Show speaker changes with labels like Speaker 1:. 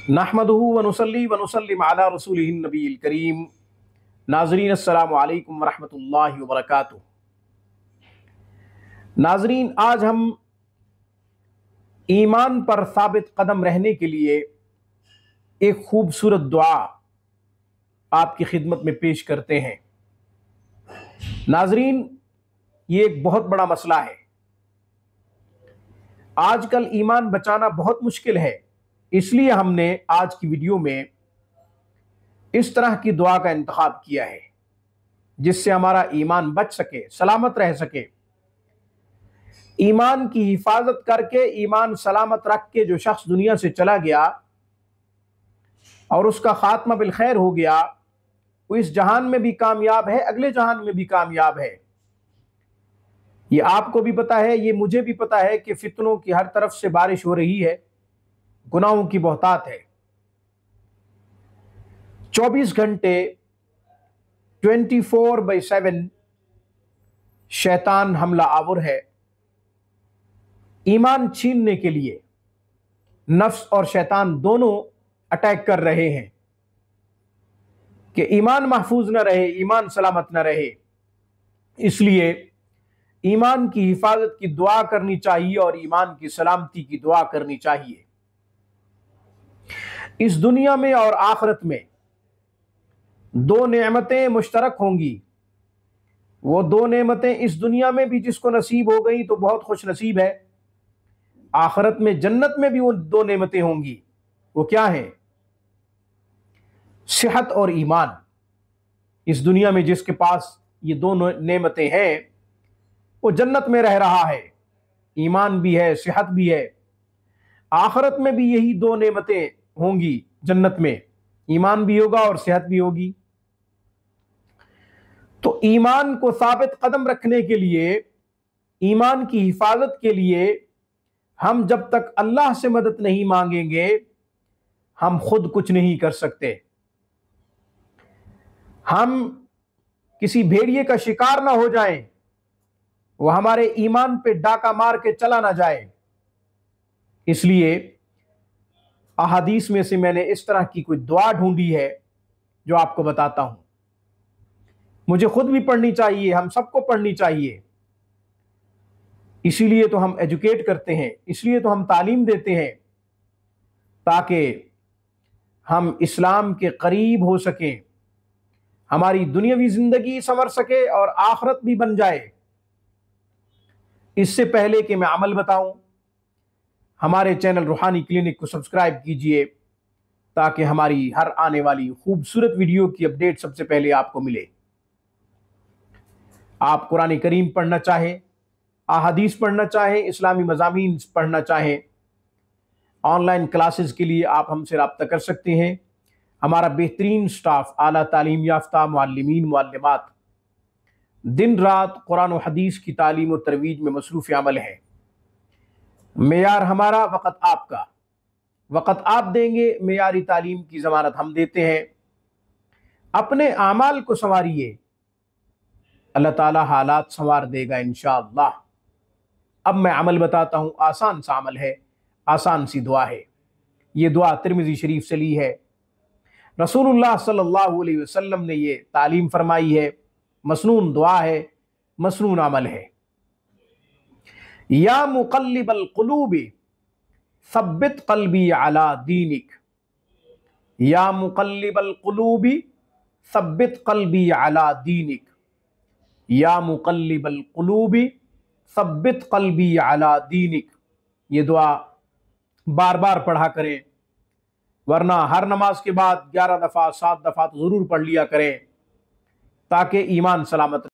Speaker 1: नहमदुहु व नुसल्ली व नुसल्लिम अला रसूलिहिन नबील करीम। नाज़रीन अस्सलामु अलैकुम व रहमतुल्लाहि व बरकातुहू। नाज़रीन, आज हम ईमान पर साबित कदम रहने के लिए एक खूबसूरत दुआ आपकी खिदमत में पेश करते हैं। नाज़रीन, ये एक बहुत बड़ा मसला है। आजकल ईमान बचाना बहुत मुश्किल है, इसलिए हमने आज की वीडियो में इस तरह की दुआ का इंतखाब किया है जिससे हमारा ईमान बच सके, सलामत रह सके। ईमान की हिफाजत करके, ईमान सलामत रख के जो शख्स दुनिया से चला गया और उसका खात्मा बिल खैर हो गया, वो इस जहान में भी कामयाब है, अगले जहान में भी कामयाब है। ये आपको भी पता है, ये मुझे भी पता है कि फितनों की हर तरफ से बारिश हो रही है, गुनाहों की बहुतात है। 24 घंटे 24/7 शैतान हमला आवर है। ईमान छीनने के लिए नफ्स और शैतान दोनों अटैक कर रहे हैं कि ईमान महफूज न रहे, ईमान सलामत न रहे। इसलिए ईमान की हिफाजत की दुआ करनी चाहिए और ईमान की सलामती की दुआ करनी चाहिए। इस दुनिया में और आखिरत में दो नेमतें मुश्तरक होंगी। वो दो नेमतें इस दुनिया में भी जिसको नसीब हो गई तो बहुत खुश नसीब है, आखिरत में जन्नत में भी वो दो नेमतें होंगी। वो क्या है? सेहत और ईमान। इस दुनिया में जिसके पास ये दोनों नेमतें हैं वो जन्नत में रह रहा है, ईमान भी है, सेहत भी है। आखिरत में भी यही दो नेमतें होंगी जन्नत में, ईमान भी होगा और सेहत भी होगी। तो ईमान को साबित कदम रखने के लिए, ईमान की हिफाजत के लिए हम जब तक अल्लाह से मदद नहीं मांगेंगे हम खुद कुछ नहीं कर सकते। हम किसी भेड़िए का शिकार ना हो जाएं, वो हमारे ईमान पे डाका मार के चला ना जाए। इसलिए अहादीस में से मैंने इस तरह की कोई दुआ ढूंढी है जो आपको बताता हूं। मुझे खुद भी पढ़नी चाहिए, हम सबको पढ़नी चाहिए। इसीलिए तो हम एजुकेट करते हैं, इसलिए तो हम तालीम देते हैं, ताकि हम इस्लाम के करीब हो सकें, हमारी दुनियावी जिंदगी संवर सके और आखिरत भी बन जाए। इससे पहले कि मैं अमल बताऊं, हमारे चैनल रूहानी क्लिनिक को सब्सक्राइब कीजिए ताकि हमारी हर आने वाली खूबसूरत वीडियो की अपडेट सबसे पहले आपको मिले। आप कुरान करीम पढ़ना चाहें, अहादीस पढ़ना चाहें, इस्लामी मज़ामीन पढ़ना चाहें, ऑनलाइन क्लासेस के लिए आप हमसे रब्ता कर सकते हैं। हमारा बेहतरीन स्टाफ, आला तालीम याफ्ता मुअल्लिमीन मुअल्लिमात दिन रात कुरान और हदीस की तालीम और तरवीज में मसरूफ़ अमल है। मेयार हमारा, वक़्त आपका। वक़्त आप देंगे, मेयारी तालीम की ज़मानत हम देते हैं। अपने आमाल को संवारिए, अल्लाह ताला हालात संवार देगा इंशाअल्लाह। अब मैं अमल बताता हूँ, आसान सा अमल है, आसान सी दुआ है। ये दुआ तिरमिज़ी शरीफ से ली है। रसूलुल्लाह सल्लल्लाहु अलैहि वसल्लम ने ये तालीम फरमाई है। मसनून दुआ है, मसनून अमल है। या मुक़ल्लिबल क़ुलूबि सब्बित क़ल्बी अला दीनिक। या मुक़ल्लिबल क़ुलूबि सब्बित क़ल्बी अला दीनिक। या मुक़ल्लिबल क़ुलूबि सब्बित क़ल्बी अला दीनिक। ये दुआ बार बार पढ़ा करें, वरना हर नमाज के बाद 11 दफ़ा 7 दफ़ा तो ज़रूर पढ़ लिया करें ताकि ईमान सलामत